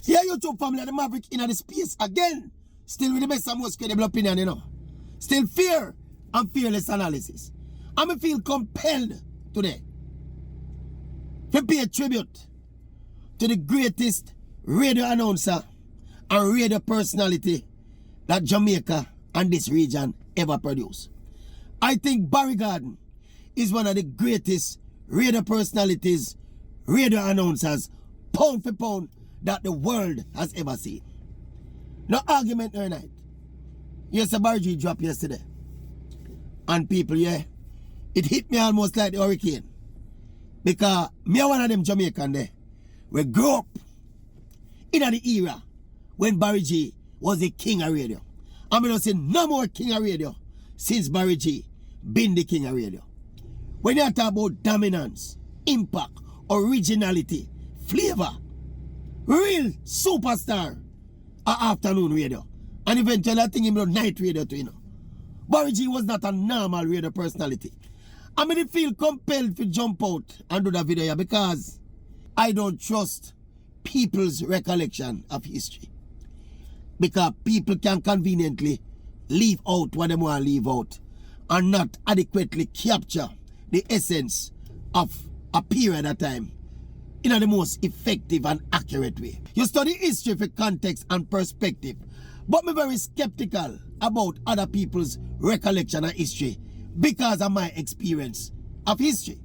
Here YouTube family, the Maverick in the space again. Still with the best and most credible opinion, you know. Still fear and fearless analysis. I feel compelled today to pay a tribute to the greatest radio announcer and radio personality that Jamaica and this region ever produced. I think Barry Garden is one of the greatest radio personalities, radio announcers, pound for pound, that the world has ever seen. No argument every night. Yes, a Barry G dropped yesterday. And people, yeah, it hit me almost like the hurricane. Because me are one of them Jamaican there. We grew up in the era when Barry G was the king of radio. I'm going to say no more king of radio since Barry G been the king of radio. When you talk about dominance, impact, originality, flavor, real superstar are afternoon radio. And eventually I think him about night radio too, you know. Barry G was not a normal radio personality. I mean, I feel compelled to jump out and do that video here because I don't trust people's recollection of history. Because people can conveniently leave out what they want to leave out and not adequately capture the essence of a period of time in the most effective and accurate way. You study history for context and perspective, but I'm very skeptical about other people's recollection of history because of my experience of history.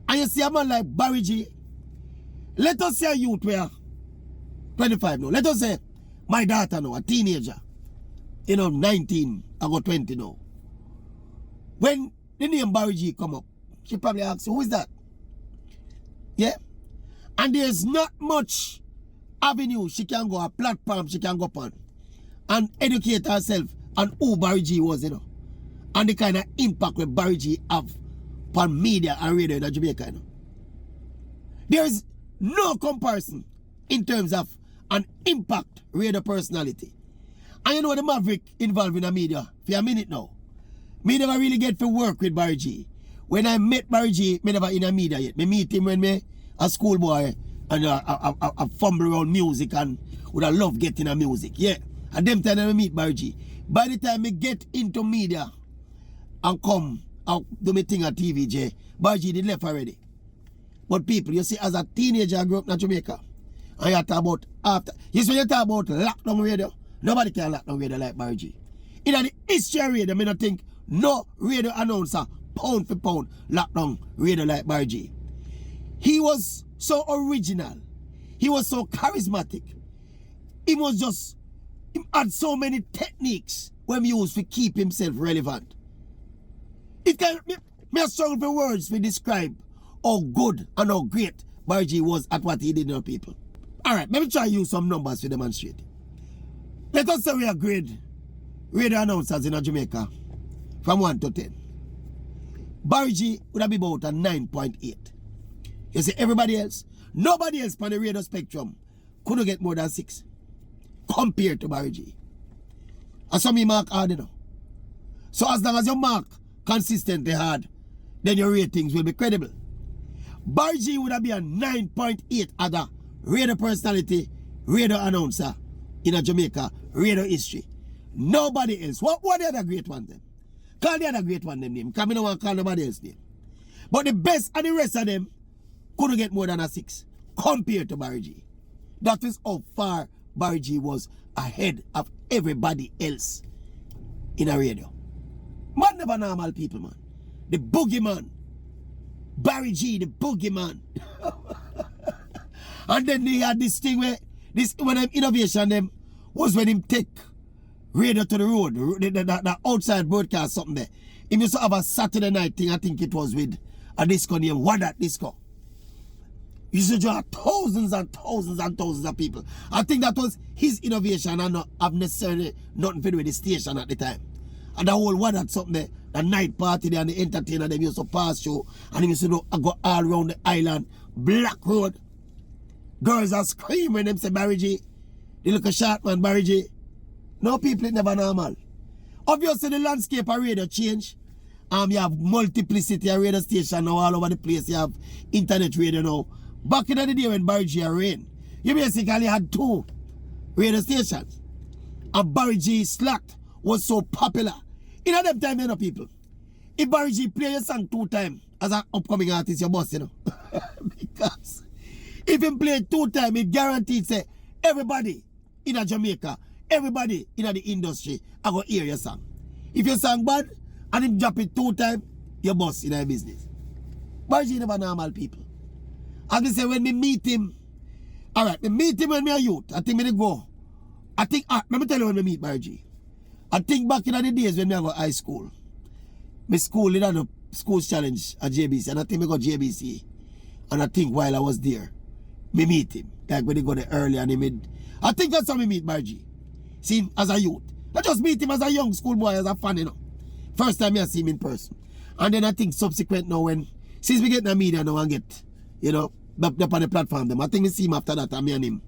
And you see a man like Barry G, let us say a youth where 25 now, let us say my daughter now, a teenager, 19, I got 20 now. When the name Barry G come up, she probably asks, who is that? Yeah? And there's not much avenue she can go, a platform she can go upon and educate herself on who Barry G was, and the kind of impact that Barry G have upon media and radio in Jamaica, There is no comparison in terms of an impact radio personality. And the Maverick involved in the media for a minute now. Me never really get to work with Barry G. When I met Barry G, me never in the media yet. Me meet him when me a schoolboy and I fumble around music and would have love getting a music. Yeah. And them time I meet Barry G. By the time I get into media and come out do me thing at TVJ, Barry G did left already. But people, you see, as a teenager I grew up in Jamaica. And you talk about after. You see when you talk about lockdown radio, nobody can lockdown radio like Barry G. In the history of radio, I don't think no radio announcer pound for pound lockdown radio like Barry G. He was so original. He was so charismatic. He had so many techniques when he used to keep himself relevant. It can me struggle for words to describe how good and how great Barry G was at what he did to people. Alright, let me try to use some numbers to demonstrate. Let us say we are grade radio announcers in Jamaica from 1 to 10. Barry G would have been about a 9.8. You see, everybody else, nobody else on the radio spectrum couldn't get more than 6 compared to Barry G. And some you mark hard, So as long as you mark consistently hard, then your ratings will be credible. Barry G would have been a 9.8 as a radio personality, radio announcer in a Jamaica radio history. Nobody else. What the other great one then? Call the other great one them name. Because I don't want to call nobody else name. But the best and the rest of them couldn't get more than a 6 compared to Barry G. That is how far Barry G was ahead of everybody else in a radio. Man, never normal people, man. The boogeyman. Barry G, the boogeyman. And then they had this thing where when them innovation them was when him take radio to the road, the outside broadcast something there. He used to have a Saturday night thing, I think it was with a disco named What That Disco. He used to draw thousands and thousands and thousands of people. I think that was his innovation and not have necessarily nothing to do with the station at the time. And the whole What That something there, the night party there and the entertainer them used to pass through and he used to go all around the island, Black Road. Girls are screaming when them say Barry G. They look a short man, Barry G. No people, it never normal. Obviously the landscape of radio change. You have multiplicity of radio stations now all over the place. You have internet radio now. Back in the day when Barry G reign, you basically had 2 radio stations. And Barry G Slack was so popular. In them time, you know, people. If Barry G play your song 2 times as an upcoming artist, your boss, you know. Because if him play 2 times, it guaranteed say everybody in a Jamaica, everybody in the industry, I go hear your song. If your song bad and him drop it 2 times, your boss in a business. Barry G never normal people. As me say, when me meet him, alright, me meet him when me a youth. I think me go. Let me tell you when me meet Barry G. I think back in the days when me go high school. My school did a school challenge at JBC, and I think me go JBC. And I think while I was there, me meet him. Like when they go there early and he made. I think that's how me meet Barry G. See him as a youth. I just meet him as a young schoolboy, as a fan, you know. First time I see him in person. And then I think subsequent now when, since we get in the media now and get, you know, up on the platform them, I think we see him after that and me and him,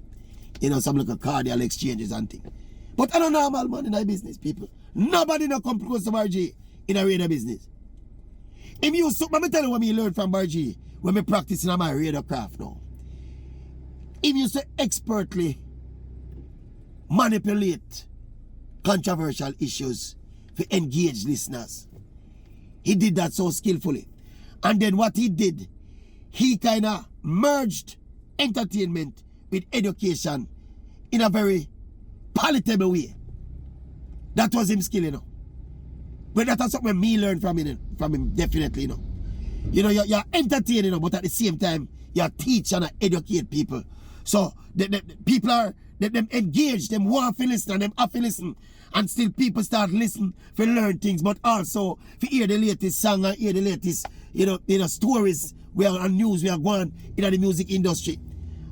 you know, some little cordial exchanges and things. But I don't know normal man in our business, people. Nobody no come close to Barry G in a radio business. Him used to, let me tell you what me learned from Barry G when me practicing on my radio craft now. Him used to expertly manipulate controversial issues to engage listeners. He did that so skillfully. And then what he did, he kind of merged entertainment with education in a very palatable way. That was him skill, you know. But that's something me learned from him definitely, you know. You know, you're entertaining, you know, but at the same time, you teach and educate people. So the people are, them engaged, them want to listen and them have to listen. And still people start listening to learn things, but also to hear the latest song and hear the latest, you know, stories we are on news, we are going in the music industry.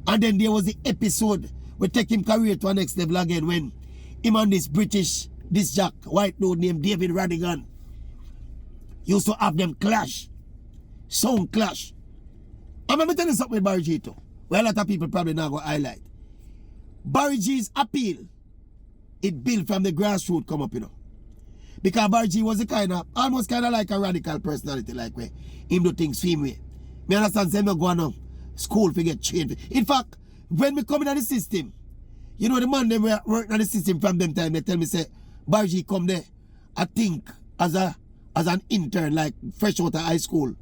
And then there was the episode we take him career to a next level again when him and this Jack, white dude named David Radigan, used to have them clash. Sound clash. I'm going to tell you something with Barry G too. Well, a lot of people probably not going to highlight. Barry G's appeal, it built from the grassroots come up, you know. Because Barry G was almost kind of like a radical personality, like where him do things same way. Me understand, say me go on school to get trained. In fact, when me come in the system, you know the man them were working on the system from them time, they tell me say, Barry G come there, I think as an intern, like fresh out of high school,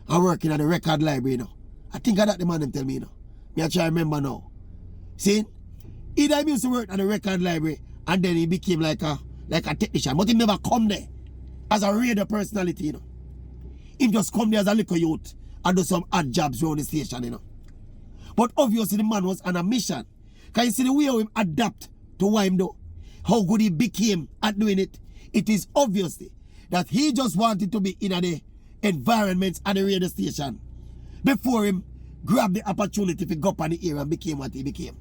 and working at the record library, you know. I think of that the man them tell me, you know. Me I try remember now. See? Either he used to work at the record library and then he became like a technician, but he never come there as a radio personality, you know. He just come there as a little youth and do some odd jobs around the station, you know. But obviously the man was on a mission. Can you see the way how him adapt to what him do? How good he became at doing it? It is obviously that he just wanted to be in the environments at the radio station before him grab the opportunity to go up on the air and became what he became.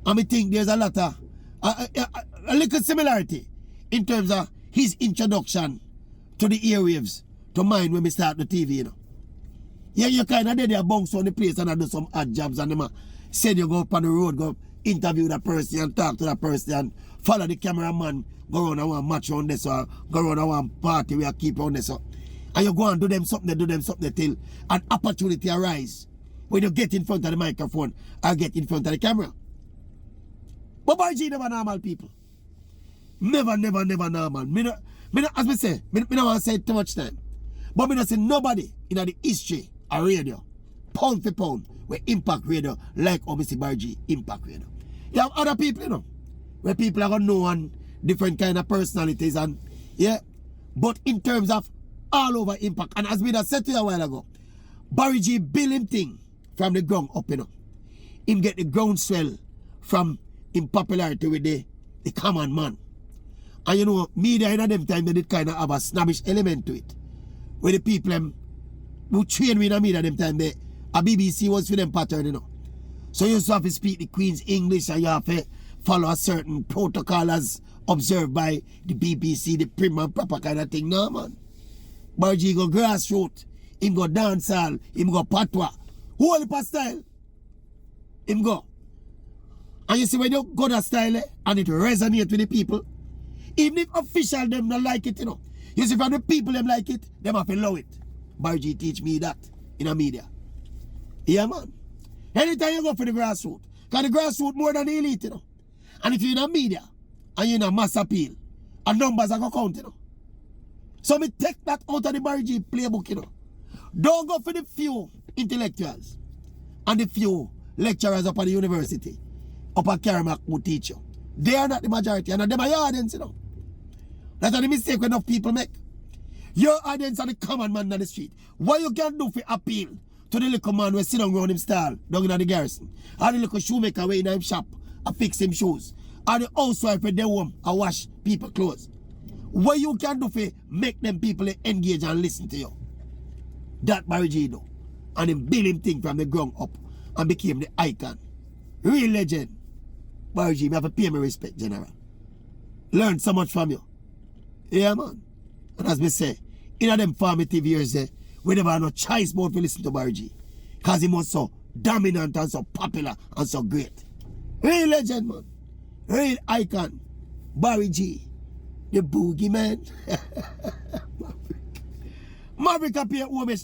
And I think there's a lot of a little similarity in terms of his introduction to the airwaves to mine when we start the TV, you know. Yeah, you kind of did a bounce on the place and I do some odd jobs and them said you go up on the road, go interview that person and talk to that person and follow the cameraman, go around and one match on this or go around and one party where keep on this. And you go and do them something till an opportunity arise when you get in front of the microphone or get in front of the camera. But Barry G never normal people. Never normal. As me say, me don't want to say it too much time. But me don't see nobody in the history of radio, pound for pound, where impact radio like obviously Barry G impact radio. You have other people, you know, where people are gonna know one different kind of personalities and yeah. But in terms of all over impact, and as me that said to you a while ago, Barry G build him thing from the ground up, you know. Him get the groundswell from in popularity with the common man. And you know, media in them time they did kind of have a snobbish element to it. Where the people who train me in the media them time, a BBC was for them pattern, you know. So you used to have to speak the Queen's English and you have to follow a certain protocol as observed by the BBC, the prim and proper kind of thing. No, man. Barry G go grassroots, him go dancehall, him go patois. Whole style, him go. And you see when you go that style and it resonates with the people, even if official them don't like it, you know. You see from the people them like it, them have to love it. Barry G teach me that in the media. Yeah, man. Anytime you go for the grassroots, Because the grassroots more than the elite, you know. And if you're in the media and you're in a mass appeal, and numbers are going to count, you know. So me take that out of the Barry G playbook, you know. Don't go for the few intellectuals and the few lecturers up at the university, up at Karamak who teach you. They are not the majority, and them are your audience, you know. That's the mistake enough people make. Your audience are the common man on the street. What you can do for appeal to the little man who sit down around him stall down in the garrison, or the little shoemaker way in him shop and fix him shoes, or the housewife with their home and wash people clothes. What you can do for make them people engage and listen to you. That Barry G do. And him build him thing from the ground up and became the icon. Real legend. Barry G, me have to pay me respect, General. Learn so much from you. Yeah, man. And as me say, in them formative years there, we never had no choice but to listen to Barry G. Because he was so dominant and so popular and so great. Real legend, man. Real icon. Barry G. The boogeyman. Maverick appear homage